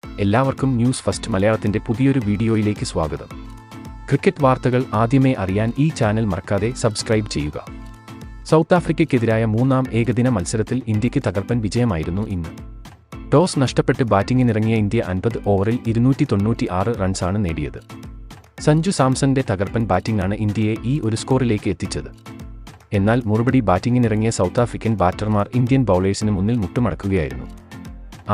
എല്ലാവർക്കും news first മലയാളത്തിന്റെ പുതിയൊരു വീഡിയോയിലേക്ക് സ്വാഗതം. ക്രിക്കറ്റ് വാർത്തകൾ ആദ്യമേ അറിയാൻ ഈ ചാനൽ മറക്കാതെ സബ്സ്ക്രൈബ് ചെയ്യുക. സൗത്ത് ആഫ്രിക്കയ്ക്കെതിരായ മൂന്നാം ഏകദിന മത്സരത്തിൽ ഇന്ത്യയ്ക്ക് തകർപ്പൻ വിജയമായിരുന്നു ഇന്ന്. ടോസ് നഷ്ടപ്പെട്ട് ബാറ്റിംഗിനിറങ്ങിയ ഇന്ത്യ 50 ഓവറിൽ 296 റൺസാണ് നേടിയത്. സഞ്ജു സാംസന്റെ തകർപ്പൻ ബാറ്റിംഗാണ് ഇന്ത്യയെ ഈ ഒരു സ്കോറിലേക്ക് എത്തിച്ചത്. എന്നാൽ മറുപടി ബാറ്റിംഗിനിറങ്ങിയ സൗത്ത് ആഫ്രിക്കൻ ബാറ്റർമാർ ഇന്ത്യൻ ബൗളേഴ്സിന് മുന്നിൽ മുട്ടുമടക്കുകയായിരുന്നു.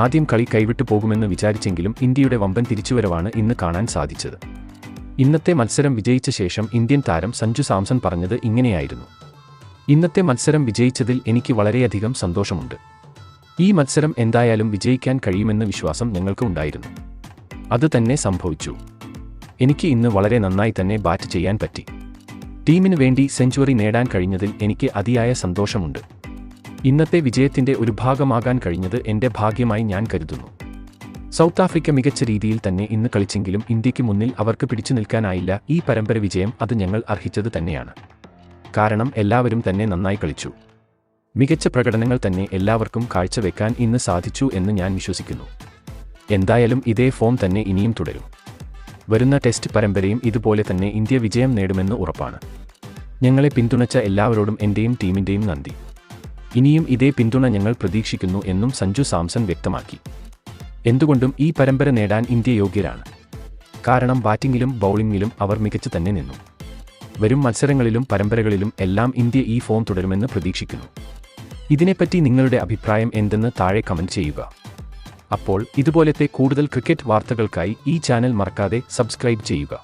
ആദ്യം കളി കൈവിട്ടു പോകുമെന്ന് വിചാരിച്ചെങ്കിലും ഇന്ത്യയുടെ വമ്പൻ തിരിച്ചുവരവാണ് ഇന്ന് കാണാൻ സാധിച്ചത്. ഇന്നത്തെ മത്സരം വിജയിച്ച ശേഷം ഇന്ത്യൻ താരം സഞ്ജു സാംസൺ പറഞ്ഞത് ഇങ്ങനെയായിരുന്നു: ഇന്നത്തെ മത്സരം വിജയിച്ചതിൽ എനിക്ക് വളരെയധികം സന്തോഷമുണ്ട്. ഈ മത്സരം എന്തായാലും വിജയിക്കാൻ കഴിയുമെന്ന വിശ്വാസം ഞങ്ങൾക്ക് ഉണ്ടായിരുന്നു. അത് തന്നെ സംഭവിച്ചു. എനിക്ക് ഇന്ന് വളരെ നന്നായി തന്നെ ബാറ്റ് ചെയ്യാൻ പറ്റി. ടീമിന് വേണ്ടി സെഞ്ചുറി നേടാൻ കഴിഞ്ഞതിൽ എനിക്ക് അതിയായ സന്തോഷമുണ്ട്. ഇന്നത്തെ വിജയത്തിന്റെ ഒരു ഭാഗമാകാൻ കഴിഞ്ഞത് എന്റെ ഭാഗ്യമായി ഞാൻ കരുതുന്നു. സൗത്ത് ആഫ്രിക്ക മികച്ച രീതിയിൽ തന്നെ ഇന്ന് കളിച്ചെങ്കിലും ഇന്ത്യക്ക് മുന്നിൽ അവർക്ക് പിടിച്ചു നിൽക്കാനായില്ല. ഈ പരമ്പര വിജയം അത് ഞങ്ങൾ അർഹിച്ചത് തന്നെയാണ്. കാരണം എല്ലാവരും തന്നെ നന്നായി കളിച്ചു. മികച്ച പ്രകടനങ്ങൾ തന്നെ എല്ലാവർക്കും കാഴ്ചവെക്കാൻ ഇന്ന് സാധിച്ചു എന്ന് ഞാൻ വിശ്വസിക്കുന്നു. എന്തായാലും ഇതേ ഫോം തന്നെ ഇനിയും തുടരും. വരുന്ന ടെസ്റ്റ് പരമ്പരയും ഇതുപോലെ തന്നെ ഇന്ത്യ വിജയം നേടുമെന്ന് ഉറപ്പാണ്. ഞങ്ങളെ പിന്തുണച്ച എല്ലാവരോടും എന്റെയും ടീമിന്റെയും നന്ദി. ഇനിയും ഇതേ പിന്തുണ ഞങ്ങൾ പ്രതീക്ഷിക്കുന്നു എന്നും സഞ്ജു സാംസൺ വ്യക്തമാക്കി. എന്തുകൊണ്ടും ഈ പരമ്പര നേടാൻ ഇന്ത്യ യോഗ്യരാണ്. കാരണം ബാറ്റിംഗിലും ബൗളിംഗിലും അവർ മികച്ചു തന്നെ നിന്നു. വരും മത്സരങ്ങളിലും പരമ്പരകളിലും എല്ലാം ഇന്ത്യ ഈ ഫോം തുടരുമെന്ന് പ്രതീക്ഷിക്കുന്നു. ഇതിനെപ്പറ്റി നിങ്ങളുടെ അഭിപ്രായം എന്തെന്ന് താഴെ കമന്റ് ചെയ്യുക. അപ്പോൾ ഇതുപോലത്തെ കൂടുതൽ ക്രിക്കറ്റ് വാർത്തകൾക്കായി ഈ ചാനൽ മറക്കാതെ സബ്സ്ക്രൈബ് ചെയ്യുക.